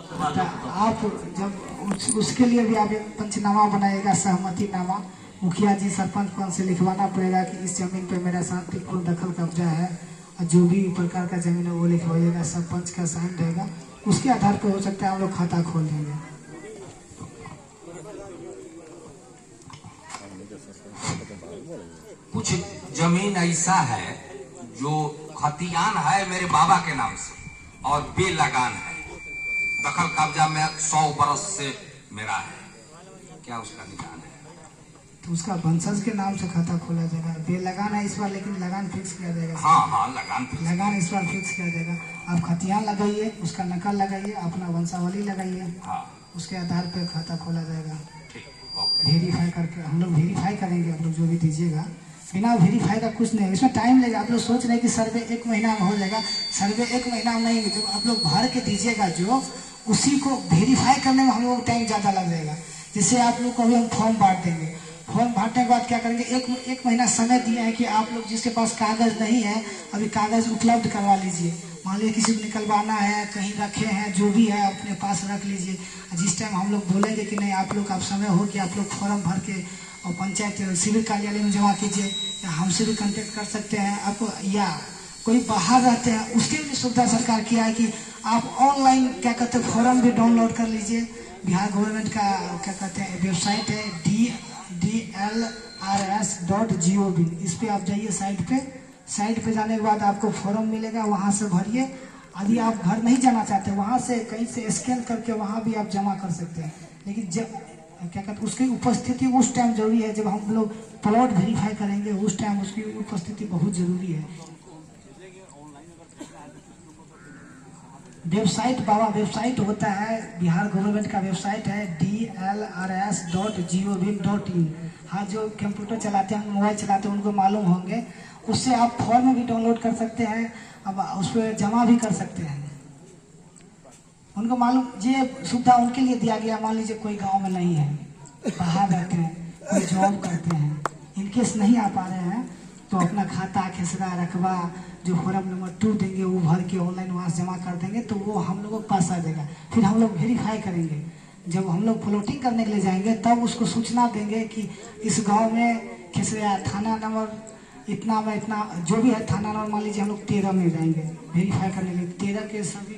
आप जब उसके लिए भी आप एक पंचनामा बनाएगा, सहमति नामा। मुखिया जी सरपंच पद से लिखवाना पड़ेगा कि इस जमीन पे मेरा शांतिपूर्ण दखल कब्जा है, और जो भी प्रकार का जमीन है वो लिखवाइएगा, सरपंच का साइन रहेगा। उसके आधार पर हो सकता है हम लोग खाता खोल देंगे। कुछ जमीन ऐसा है जो खतियान है मेरे बाबा के नाम से और बेलगान है, दखल कब्जा में 100 बरस से मेरा है, क्या उसका निदान है? तो उसका वंशज के नाम से खाता खोला जाएगा। बेलगान है इस बार, लेकिन लगान फिक्स किया जाएगा। हाँ, लगान इस बार फिक्स किया जाएगा। आप खतियान लगाइए, उसका नकल लगाइए, अपना वंशावली लगाइए, उसके आधार पर खाता खोला जाएगा। वेरीफाई करके हम लोग वेरीफाई करेंगे। आप लोग जो भी दीजिएगा, बिना वेरीफाई का कुछ नहीं, इसमें टाइम लगेगा। आप लोग सोच रहे हैं कि सर्वे 1 महीना में हो जाएगा, सर्वे 1 महीना में नहीं। जब आप लोग भर के दीजिएगा जो, उसी को वेरीफाई करने में हम लोग को टाइम ज़्यादा लग जाएगा। जैसे आप लोग को अभी हम फॉर्म बांट देंगे, फॉर्म बांटने के बाद क्या करेंगे, एक महीना समय दिया है कि आप लोग जिसके पास कागज़ नहीं है अभी कागज़ उपलब्ध करवा लीजिए। मान लीजिए किसी को निकलवाना है, कहीं रखे हैं, जो भी है अपने पास रख लीजिए। जिस टाइम हम लोग बोलेंगे कि नहीं आप लोग, आप समय हो कि आप लोग फॉर्म भर के और पंचायत सिविल कार्यालय में जमा कीजिए, या हमसे भी कांटेक्ट कर सकते हैं आपको, या कोई बाहर रहते हैं उसके लिए सुविधा सरकार किया है कि आप ऑनलाइन क्या कहते हैं फॉर्म भी डाउनलोड कर लीजिए। बिहार गवर्नमेंट का क्या कहते हैं वेबसाइट है DLRS.gov, इस पर आप जाइए साइट पे जाने के बाद आपको फॉर्म मिलेगा, वहाँ से भरिए। यदि आप घर नहीं जाना चाहते, वहाँ से कहीं से स्कैन करके वहाँ भी आप जमा कर सकते हैं। लेकिन जब क्या कहते हैं उसकी उपस्थिति उस टाइम जरूरी है, जब हम लोग प्लॉट वेरीफाई करेंगे उस टाइम उसकी उपस्थिति बहुत जरूरी है। वेबसाइट होता है, बिहार गवर्नमेंट का वेबसाइट है DLRS.gov.in। हाँ, जो कंप्यूटर चलाते हैं, मोबाइल चलाते हैं, उनको मालूम होंगे। उससे आप फॉर्म भी डाउनलोड कर सकते हैं, अब उस पर जमा भी कर सकते हैं। उनको मालूम, ये सुविधा उनके लिए दिया गया। मान लीजिए कोई गांव में नहीं है, बाहर रहते हैं, कोई जॉब करते हैं, इनकेस नहीं आ पा रहे हैं, तो अपना खाता, खेसरा, रकबा, जो फॉर्म नंबर 2 देंगे वो भर के ऑनलाइन वहाँ से जमा कर देंगे, तो वो हम लोगों के पास आ जाएगा। फिर हम लोग वेरीफाई करेंगे। जब हम लोग प्लॉटिंग करने के लिए जाएंगे तब उसको सूचना देंगे कि इस गाँव में खेसरा थाना नंबर इतना में इतना, जो भी है थाना नंबर, मान लीजिए हम लोग 13 में जाएंगे वेरीफाई करने के लिए। 13 के सभी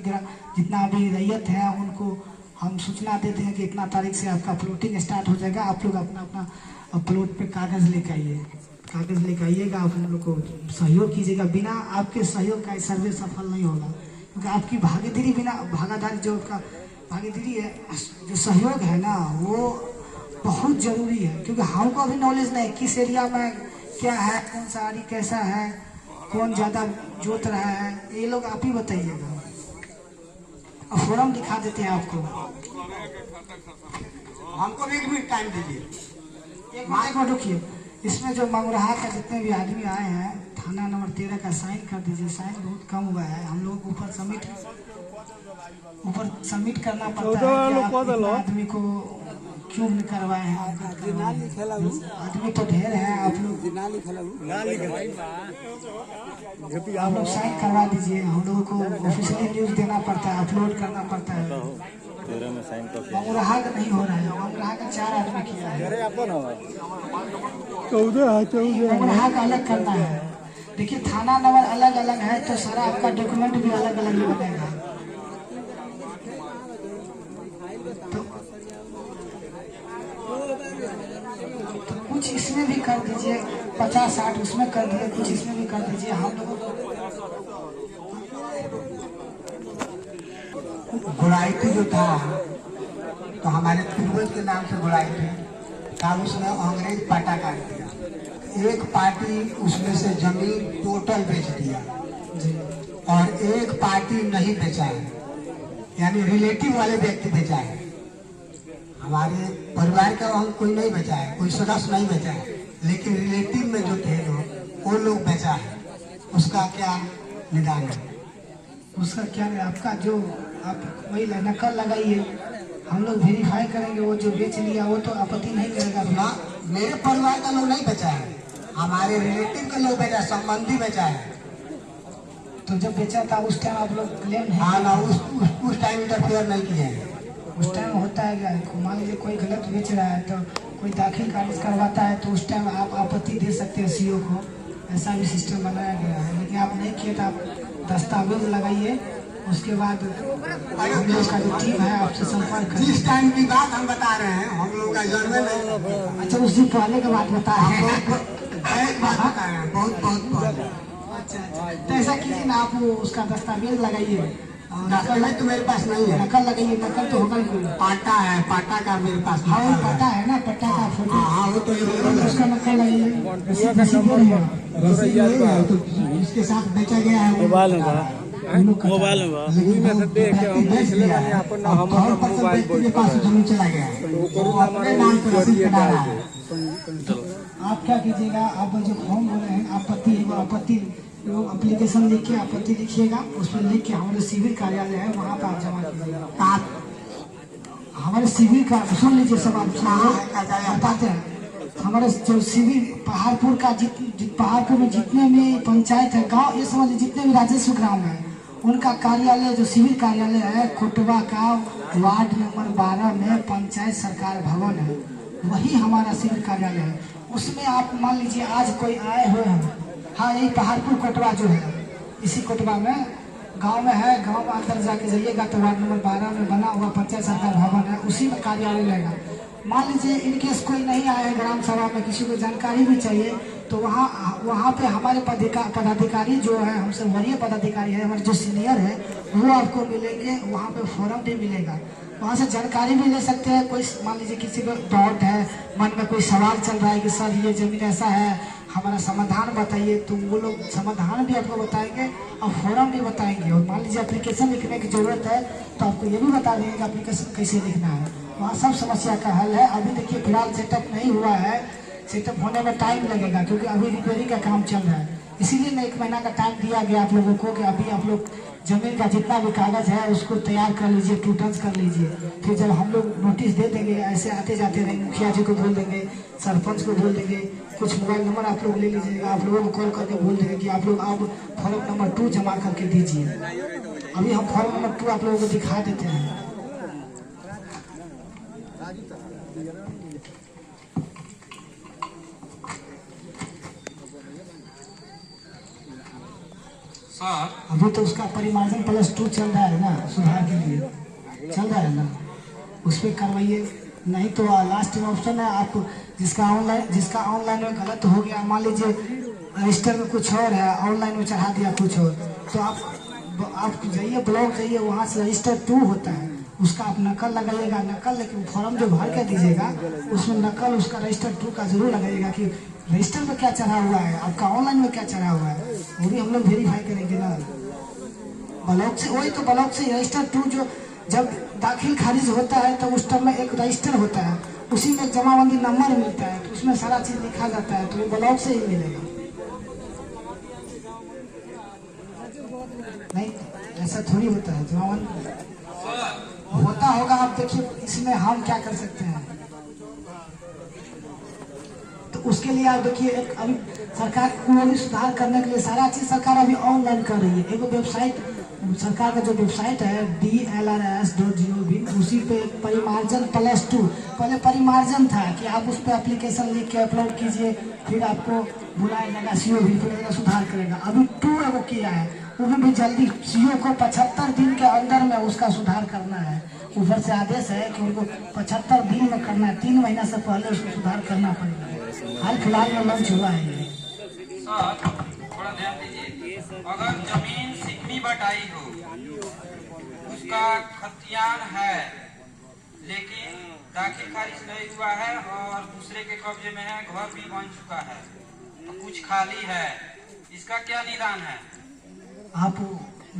जितना अभी रैयत है उनको हम सूचना देते हैं कि इतना तारीख से आपका प्लॉटिंग स्टार्ट हो जाएगा। आप लोग अपना प्लॉट पे कागज़ लेकर आइएगा। आप लोग को सहयोग कीजिएगा। बिना आपके सहयोग का सर्वे सफल नहीं होगा, क्योंकि आपकी भागीदारी, बिना भागीदारी जो आपका भागीदारी है, जो सहयोग है ना, वो बहुत ज़रूरी है। क्योंकि हमको अभी नॉलेज नहीं किस एरिया में क्या है, कौन सा आरी कैसा है, कौन ज़्यादा जोत रहा है, ये लोग आप ही बताइएगा। और फॉर्म दिखा देते हैं आपको। हमको भी 1 मिनट टाइम दीजिए। एक मिनट रुकिए। इसमें जो मंगुरहा का जितने भी आदमी आए हैं, थाना नंबर 13 का साइन कर दीजिए। साइन बहुत कम हुआ है, हम लोगों को ऊपर सबमिट करना पड़ता है कि आप आदमी को क्यों नहीं करवाए हैं। आदमी तो ढेर है, आप लोग साइन करवा दीजिए। हम लोगों को ऑफिशियली न्यूज़ देना पड़ता है, अपलोड करना पड़ता है। मंगुरहा का नहीं हो रहा है, मंगुरहा का 4 आदमी किया है, 14 मंगुरहा का अलग करना है। देखिए थाना नंबर अलग अलग है तो सारा आपका डॉक्यूमेंट भी अलग अलग ही बनेगा। तो कुछ इसमें भी कर दीजिए, 50-60 उसमें कर दीजिए, कुछ इसमें भी कर दीजिए। हम लोगों को गुड़ाइती जो था तो हमारे पूर्वज के नाम से गुड़ाइती था, उसने अंग्रेज पाटा काट दिया। एक पार्टी उसमें से जमीन टोटल बेच दिया और एक पार्टी नहीं बेचा है, यानी रिलेटिव वाले व्यक्ति बेचा है। हमारे परिवार का हम कोई नहीं बेचा है, कोई सदस्य नहीं बेचा है, लेकिन रिलेटिव में जो थे लोग वो लोग बेचा है। उसका क्या निदान है? उसका क्या है, आपका जो आप वही नकल लगाइए, हम लोग वेरीफाई करेंगे। वो जो बेच लिया वो तो आपत्ति नहीं करेगा। ना, मेरे परिवार का लोग नहीं बेचा है, हमारे रिलेटिव का लोग बेचा, संबंधी बेचा है। तो जब बेचा था उस टाइम आप लोग क्लेम नहीं हाँ ना, किए? उस टाइम इंटरफेयर नहीं किए हैं। उस टाइम होता है क्या, मान लीजिए कोई गलत बेच रहा है तो कोई दाखिल खारिज करवाता है तो उस टाइम आप आपत्ति दे सकते हैं सीओ को, ऐसा भी सिस्टम बनाया गया है। लेकिन आप नहीं किए तो आप दस्तावेज लगाइए, उसके बाद हम लोग का जो टीम है आपसे संपर्क करें। जिस टाइम की बात हम बता रहे हैं, हम लोग का जन्म नहीं। अच्छा, उसी पहले के बात बता रहे हैं। बात बता रहे हैं, बहुत पहले। अच्छा, तो ऐसा कीजिए ना, आप वो उसका दस्तावेज लगाइए और दस्तावेज तो मेरे पास नहीं है। नकल लगाइए, नकल तो होगा ही। पाटा है, पाटा का मेरे पास हाँ, वो नकल है। पता है ना, पट्टा का फोटो, हाँ वो तो उसका नकल लगाइए। रसीद रसीद नहीं है, तो इसके साथ बेचा गया है। मोबाइल में बा मोबाइल में बा लेकिन में से देख के हम बेच दिया है। अपन अब हम थर्ड पर्सन मोबाइल व्यक्ति के पास जमीन चला गया है, वो अपने नाम पर रसीद कटा रहा है। आप क्या कीजिएगा, आप जो फॉर्म बोले हैं आपत्ति, आपत्ति एप्लीकेशन लिख के आपत्ति लिखिएगा, उस पर लिख के हमारे सिविल कार्यालय है वहाँ पर आप जमा कीजिएगा। आप हमारे सिविल का सुन लीजिए, सब आप बताते हैं। हमारे जो सिविल पहाड़पुर का पहाड़पुर में जितने भी पंचायत है, गांव, ये समझ जितने भी राजस्व ग्राम है, उनका कार्यालय जो सिविल कार्यालय है कोटवा का वार्ड नंबर 12 में पंचायत सरकार भवन है, वही हमारा सिविल कार्यालय है। उसमें आप मान लीजिए आज कोई आए हुए हैं, हाँ यही पहाड़पुर कोटवा जो है, इसी कोटवा में गांव में है, गांव में अंदर जाके जाइएगा तो वार्ड नंबर 12 में बना हुआ पंचायत सरकार भवन है, उसी में कार्यालय रहेगा। मान लीजिए इनकेस कोई नहीं आया है ग्राम सभा में, किसी को जानकारी भी चाहिए, तो वहाँ पे हमारे पदाधिकारी जो है, हमसे वरीय पदाधिकारी है, हमारे जो सीनियर है, वो आपको मिलेंगे। वहाँ पे फोरम भी मिलेगा, वहाँ से जानकारी भी ले सकते हैं। कोई मान लीजिए किसी को डाउट है, मन में कोई सवाल चल रहा है कि सर ये जमीन ऐसा है, हमारा समाधान बताइए, तो वो लोग समाधान भी आपको बताएंगे और फोरम भी बताएंगे। और मान लीजिए एप्लीकेशन लिखने की जरूरत है तो आपको ये भी बता देंगे कि एप्लीकेशन कैसे लिखना है, वहाँ सब समस्या का हल है। अभी देखिए फिलहाल सेटअप नहीं हुआ है, सेटअप होने में टाइम लगेगा क्योंकि अभी रिपेयरिंग का काम चल रहा है, इसीलिए ना 1 महीना का टाइम दिया गया आप लोगों को कि अभी आप लोग जमीन का जितना भी कागज है उसको तैयार कर लीजिए, टूटन्स कर लीजिए। फिर जब हम लोग नोटिस दे देंगे, ऐसे आते जाते रहेंगे, मुखिया जी को बोल देंगे, सरपंच को बोल देंगे, कुछ मोबाइल नंबर आप लोग ले लीजिएगा, आप लोगों को कॉल करके बोल देंगे कि आप लोग अब फॉर्म नंबर 2 जमा करके दीजिए। अभी हम फॉर्म नंबर 2 आप लोगों को दिखा देते हैं। सर अभी तो उसका परिमार्जन +2 चल रहा है ना, सुधार के लिए चल रहा है ना, उस पर करवाइए। नहीं तो लास्ट में ऑप्शन है, आप जिसका ऑनलाइन में गलत हो गया, मान लीजिए रजिस्टर में कुछ और है, ऑनलाइन में चढ़ा दिया कुछ और, तो आप जाइए ब्लॉक जाइए, वहाँ से रजिस्टर 2 होता है, उसका आप नकल लगाइएगा। नकल लेकिन फॉर्म जो भर के दीजिएगा उसमें नकल उसका रजिस्टर 2 का जरूर लगाइएगा कि रजिस्टर में क्या चढ़ा हुआ है, आपका ऑनलाइन में क्या चढ़ा हुआ है, वो भी हम लोग वेरीफाई करेंगे ना ब्लॉक से। वही तो ब्लॉक से रजिस्टर 2 जो जब दाखिल खारिज होता है तो उस टाइम में एक रजिस्टर होता है, उसी में जमाबंदी नंबर मिलता है, तो उसमें सारा चीज लिखा जाता है, तो ये ब्लॉक से ही मिलेगा। नहीं ऐसा थोड़ी होता है, जमाबंदी होता होगा। आप देखिए इसमें हम क्या कर सकते हैं, तो उसके लिए आप देखिए अभी सरकार को भी सुधार करने के लिए सारा चीज सरकार अभी ऑनलाइन कर रही है। एक वेबसाइट सरकार का जो वेबसाइट है DLRS.gov, उसी पे परिमार्जन +2, पहले परिमार्जन था कि आप उस पर एप्लीकेशन लिख के अपलोड कीजिए, फिर आपको बुलाया जाएगा सीओ भी, फिर सुधार करेगा। अभी 2 एगो किया है, उसमें भी जल्दी सीओ को 75 दिन के अंदर में उसका सुधार करना है। ऊपर से आदेश है कि उनको 75 दिन में करना है, 3 महीना से पहले उसको सुधार करना पड़ेगा। हाल फिलहाल में लॉन्च हुआ है ये। सर थोड़ा ध्यान दीजिए, अगर जमीन सिकनी बटाई हो, उसका खतियान है लेकिन दाखिल खारिज नहीं हुआ है और दूसरे के कब्जे में है, घर भी बन चुका है, कुछ खाली है, इसका क्या निदान है? आप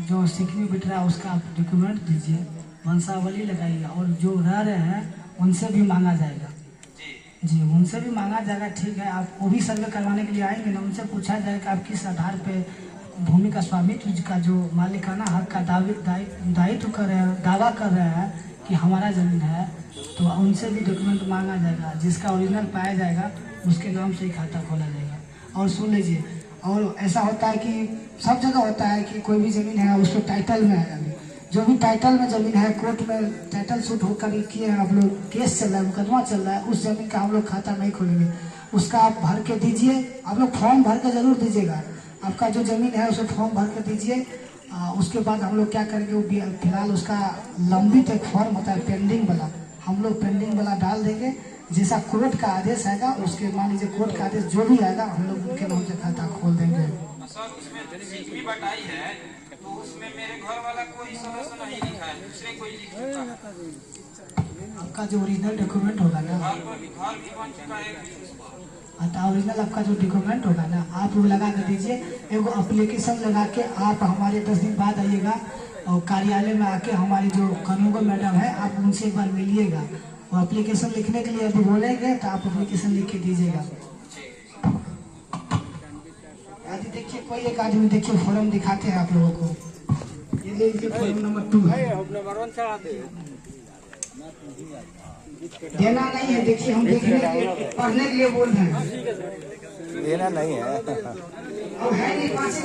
जो सिकनी बिट रहा है उसका आप डॉक्यूमेंट दीजिए, वंशावली लगाइए, और जो रह रहे हैं उनसे भी मांगा जाएगा। जी उनसे भी मांगा जाएगा, ठीक है। आप वो भी सर्वे करवाने के लिए आएंगे ना, उनसे पूछा जाएगा कि आप किस आधार पे भूमि का स्वामित्व का जो मालिकाना हक का दायित्व कर रहे हैं, दावा कर रहे हैं कि हमारा जमीन है, तो उनसे भी डॉक्यूमेंट मांगा जाएगा। जिसका ओरिजिनल पाया जाएगा उसके नाम से ही खाता खोला जाएगा। और सुन लीजिए, और ऐसा होता है कि सब जगह होता है कि कोई भी ज़मीन है उस पर टाइटल में है। अभी जो भी टाइटल में ज़मीन है, कोर्ट में टाइटल सूट होकर किए हैं, आप लोग केस चल रहा है, मुकदमा चल रहा है, उस ज़मीन का हम लोग खाता नहीं खोलेंगे। उसका आप भर के दीजिए, आप लोग फॉर्म भर के ज़रूर दीजिएगा। आपका जो ज़मीन है उसे फॉर्म भर के दीजिए। उसके बाद हम लोग क्या करेंगे, वो फिलहाल उसका लंबित एक फॉर्म होता है पेंडिंग वाला, हम लोग पेंडिंग वाला डाल देंगे। जैसा कोर्ट का आदेश आएगा, उसके मान लीजिए कोर्ट का आदेश जो भी आएगा, हम लोग उनके नाम से खाता खोल देंगे। सर उसमें सिकमी बटाई है तो उसमें मेरे घर वाला कोई सदस्य नहीं लिखा है, दूसरे कोई लिख चुका है। आपका जो ओरिजिनल डॉक्यूमेंट होगा ना, घर भी बन चुका है। तो ओरिजिनल आपका जो डॉक्यूमेंट होगा ना, आप वो लगा कर दीजिए। एगो एप्लीकेशन लगा के आप हमारे 10 दिन बाद आइएगा और कार्यालय में आके हमारी जो कानून मैडम है, आप उनसे एक बार मिलिएगा। और एप्लीकेशन लिखने के लिए अभी बोलेंगे तो आप एप्लीकेशन लिख के दीजिएगा। आदि देखिए, कोई एक आदमी देखिए फॉर्म दिखाते हैं आप लोगों को। ये ले लीजिए, फॉर्म नंबर 2 है, देना नहीं है। देखिए हम देखने के लिए, पढ़ने के लिए बोल रहे हैं, देना नहीं है। अब है नहीं 5